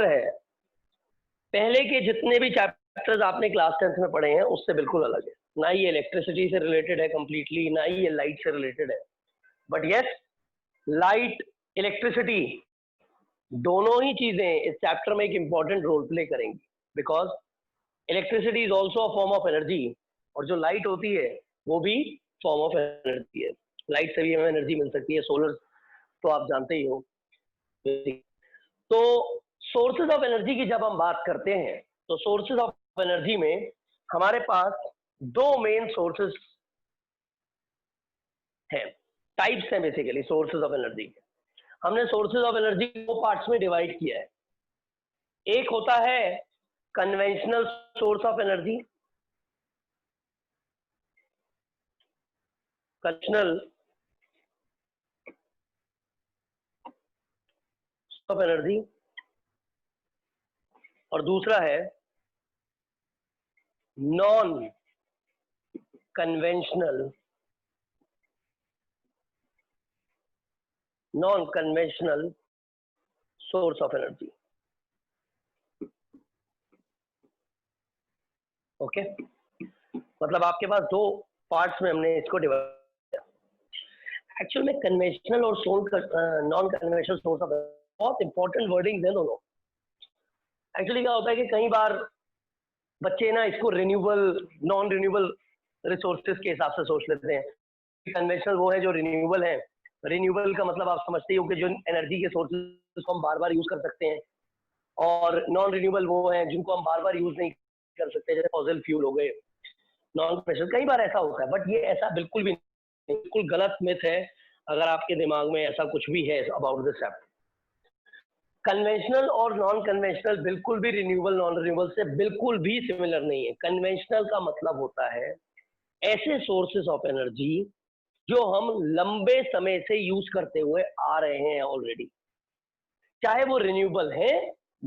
है, पहले के जितने भी चैप्टर्स आपने क्लास 10th में पढ़े हैं उससे बिल्कुल अलग है। ना ही इलेक्ट्रिसिटी से रिलेटेड है कंप्लीटली, ना ही ये लाइट से रिलेटेड है। बट यस, लाइट, इलेक्ट्रिसिटी दोनों ही चीजें इस चैप्टर में एक इंपॉर्टेंट रोल प्ले करेंगी, because electricity is also a form of energy, और जो लाइट होती है वो भी फॉर्म ऑफ एनर्जी है। लाइट से भी हमें एनर्जी मिल सकती है, सोलर तो आप जानते ही हो। तो सोर्सेज ऑफ एनर्जी की जब हम बात करते हैं तो सोर्सेज ऑफ एनर्जी में हमारे पास दो मेन सोर्सेज हैं, टाइप्स हैं बेसिकली सोर्सेज ऑफ एनर्जी के। हमने सोर्सेज ऑफ एनर्जी को पार्ट्स में डिवाइड किया है। एक होता है conventional source of energy, conventional of energy, और दूसरा है non conventional source of energy. Okay, मतलब आपके पास दो पार्ट्स में हमने इसको डिवाइड किया। एक्चुअल में कन्वेंशनल और नॉन कन्वेंशनल सोर्स ऑफ बहुत इंपॉर्टेंट वर्डिंग्स हैं दोनों। एक्चुअली क्या होता है कि कई बार बच्चे ना इसको रिन्यूएबल नॉन रिन्यूएबल रिसोर्सेज के हिसाब से सोच लेते हैं। कन्वेंशनल वो है जो रिन्यूएबल है, रिन्यूएबल का मतलब आप समझते हो कि जो एनर्जी के सोर्सेज को हम बार बार यूज कर सकते हैं, और नॉन रिन्यूएबल वो है जिनको हम बार बार यूज नहीं कर सकते, जैसे फॉसिल फ्यूल हो गए, नॉन कन्वेंशनल। कई बार ऐसा होता है, बट ये ऐसा बिल्कुल भी नहीं, बिल्कुल गलत मिथ है अगर आपके दिमाग में ऐसा कुछ भी है अबाउट दिस चैप्टर। कन्वेंशनल और नॉन कन्वेंशनल बिल्कुल भी रिन्यूएबल नॉन रिन्यूएबल से बिल्कुल भी सिमिलर नहीं है। कन्वेंशनल का मतलब होता है ऐसे सोर्सेज ऑफ एनर्जी जो हम लंबे समय से यूज करते हुए आ रहे हैं ऑलरेडी, चाहे वो रिन्यूएबल है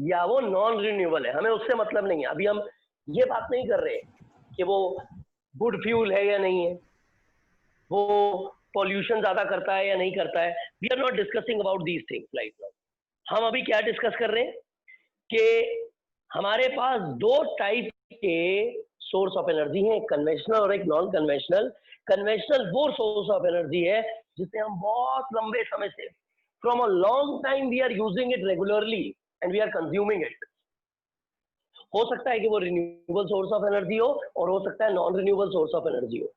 या वो नॉन रिन्यूएबल है, हमें उससे मतलब नहीं है। अभी हम ये बात नहीं कर रहे कि वो गुड फ्यूल है या नहीं है, वो पॉल्यूशन ज्यादा करता है या नहीं करता है। We are not discussing about these things right now. हम अभी क्या डिस्कस कर रहे हैं कि हमारे पास दो टाइप के सोर्स ऑफ एनर्जी हैं, एक कन्वेंशनल और एक नॉन कन्वेंशनल। कन्वेंशनल वो सोर्स ऑफ एनर्जी है जिसे हम बहुत लंबे समय से, from a long time we are using it regularly and we are consuming it. हो सकता है कि वो रिन्यूएबल सोर्स ऑफ एनर्जी हो और हो सकता है non renewable source of energy हो।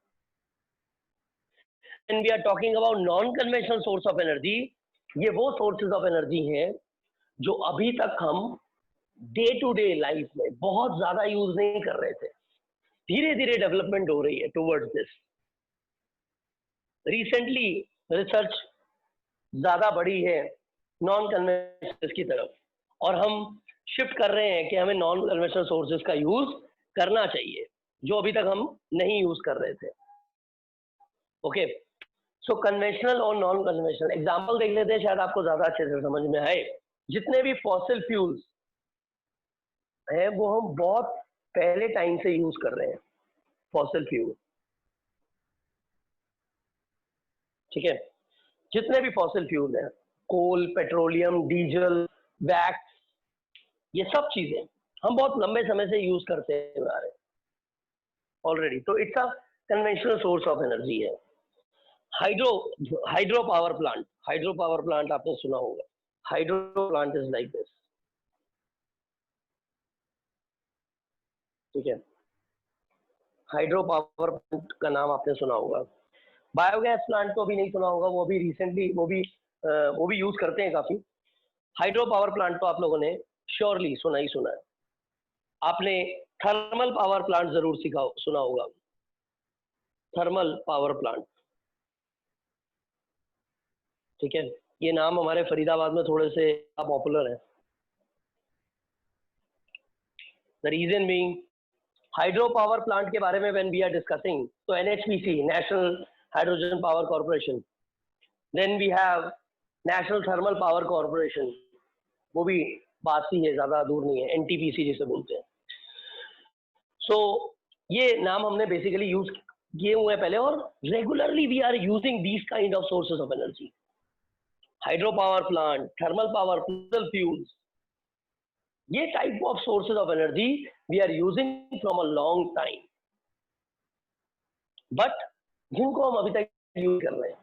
When we are talking about non conventional source of energy, ये वो सोर्सेज ऑफ एनर्जी हैं जो अभी तक हम डे टू डे लाइफ में बहुत ज्यादा यूज नहीं कर रहे थे। धीरे धीरे डेवलपमेंट हो रही है टुवर्ड्स दिस। रिसेंटली रिसर्च ज्यादा बढ़ी है नॉन कन्वेंशनल की तरफ, और हम शिफ्ट कर रहे हैं कि हमें नॉन कन्वेंशनल सोर्सेज का यूज करना चाहिए जो अभी तक हम नहीं यूज कर रहे थे। ओके, सो कन्वेंशनल और नॉन कन्वेंशनल एग्जांपल देख लेते हैं, शायद आपको ज्यादा अच्छे से समझ में आए। जितने भी फॉसिल फ्यूल्स हैं वो हम बहुत पहले टाइम से यूज कर रहे हैं, फॉसिल फ्यूल, ठीक है। जितने भी फॉसिल फ्यूल हैं, कोल, पेट्रोलियम, डीजल, वैक्स, ये सब चीजें हम बहुत लंबे समय से यूज करते हुए आ रहे हैं ऑलरेडी, तो it's a conventional source of energy है। हाइड्रो पावर प्लांट आपने सुना होगा। Hydro plant is like this, ठीक है। हाइड्रो पावर प्लांट का नाम आपने सुना होगा। बायोगैस प्लांट तो अभी नहीं सुना होगा, वो अभी रिसेंटली वो भी यूज करते हैं काफी। हाइड्रो पावर प्लांट तो आप लोगों ने श्योरली सुना ही सुना है। आपने थर्मल पावर प्लांट जरूर सुना होगा, थर्मल पावर प्लांट, ठीक है। ये नाम हमारे फरीदाबाद में थोड़े से पॉपुलर है। The reason being, hydro power plant के बारे में व्हेन वी आर डिस्कसिंग, तो NHPC, national hydrogen power corporation, then we have national thermal power corporation, वो भी बात ही है, ज्यादा दूर नहीं है, एनटीपीसी जिसे बोलते हैं। सो ये नाम हमने बेसिकली यूज किए हुए हैं पहले, और regularly we are using these kind of sources of energy. Hydro power plant, thermal power, fossil fuels, ये type of sources of energy we are using from a long time, but जिनको हम अभी तक यूज कर रहे हैं,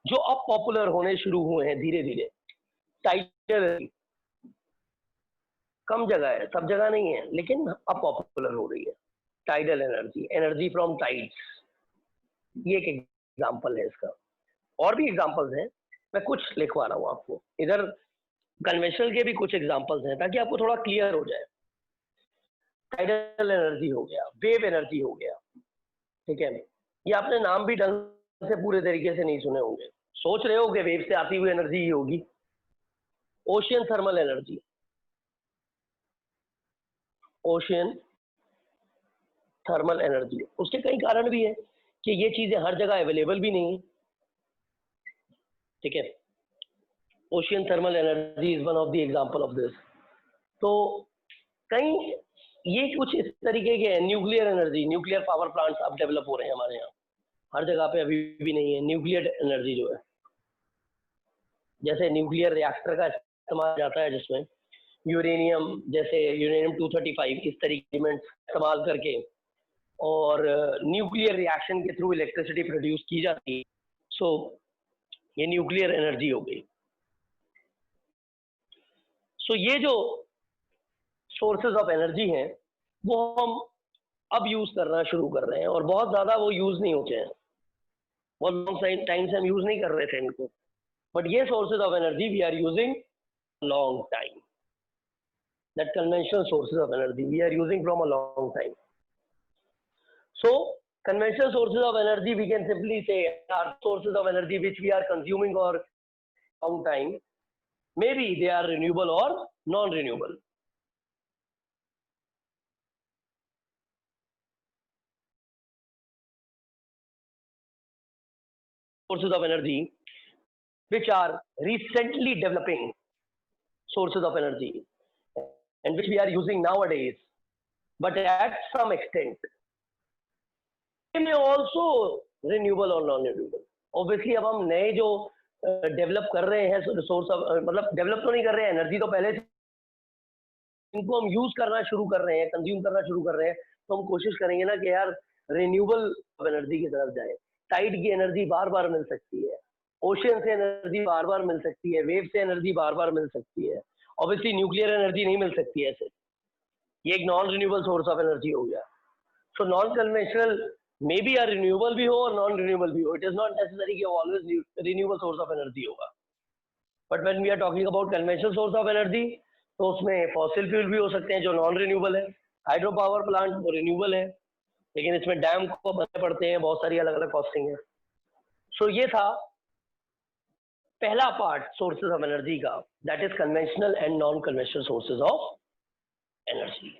जो अब पॉपुलर होने शुरू हुए हैं धीरे धीरे। टाइडल कम जगह है, सब जगह नहीं है, लेकिन अब पॉपुलर हो रही है। Tidal energy, energy from tides, ये एक एग्जांपल है इसका। और भी एग्जांपल्स हैं, मैं कुछ लिखवा रहा हूँ आपको इधर। कन्वेंशनल के भी कुछ एग्जांपल्स हैं ताकि आपको थोड़ा क्लियर हो जाए। टाइडल एनर्जी हो गया, वेव एनर्जी हो गया, ठीक है। ये आपने नाम भी ढंग से पूरे तरीके से नहीं सुने होंगे, सोच रहे हो कि वेव से आती हुई एनर्जी ही होगी। Ocean thermal energy, ocean thermal energy, उसके कई कारण भी है कि ये चीजें हर जगह अवेलेबल भी नहीं है, ठीक है। Ocean thermal energy is one of the example of this. तो कई ये कुछ इस तरीके के हैं। Nuclear energy, nuclear power plants अब डेवलप हो रहे हैं हमारे यहाँ, हर जगह पे अभी भी नहीं है। न्यूक्लियर एनर्जी जो है, जैसे न्यूक्लियर रिएक्टर का इस्तेमाल जाता है जिसमें यूरेनियम, जैसे यूरेनियम 235 इस तरीके एलिमेंट्स इस्तेमाल करके और न्यूक्लियर रिएक्शन के थ्रू इलेक्ट्रिसिटी प्रोड्यूस की जाती है। सो ये न्यूक्लियर एनर्जी हो गई। सो ये जो सोर्सेज ऑफ एनर्जी हैं वो हम अब यूज करना शुरू कर रहे हैं, और बहुत ज्यादा वो यूज नहीं होते हैं, बहुत लॉन्ग टाइम से हम यूज नहीं कर रहे थे इनको, बट ये sources of energy we are using long time. That conventional sources of energy we are using from a long time. So conventional sources of energy we can simply say are sources of energy which we are consuming for long time. Maybe they are renewable or non-renewable. Sources of energy which are recently developing sources of energy and which we are using nowadays, but at some extent they may also renewable or non-renewable. Obviously अब हम नए जो develop कर रहे हैं source of, मतलब develop तो नहीं कर रहे हैं, एनर्जी तो पहले से, इनको हम यूज करना शुरू कर रहे हैं, कंज्यूम करना शुरू कर रहे हैं, तो हम कोशिश करेंगे ना कि यार रिन्यूएबल एनर्जी की तरफ जाए। टाइड की एनर्जी बार बार मिल सकती है, ओशियन से एनर्जी बार बार मिल सकती है, वेव से एनर्जी बार बार मिल सकती है। ऑब्वियसली न्यूक्लियर एनर्जी नहीं मिल सकती है ऐसे, ये एक non renewable source of energy हो गया। So non conventional may be are renewable भी हो और नॉन रिन्यूएबल भी हो, इट इज नॉट नेसेसरी कि always renewable source of energy होगा। But when we are talking about conventional source of energy, तो उसमें फॉसिल फ्यूल भी हो सकते हैं जो नॉन रिन्यूएबल है। हाइड्रो पावर प्लांट वो रिन्यूएबल है, लेकिन इसमें डैम को बनने पड़ते हैं, बहुत सारी अलग अलग कॉस्टिंग है। सो ये था पहला पार्ट सोर्सेज ऑफ एनर्जी का, that is conventional and non conventional sources of energy.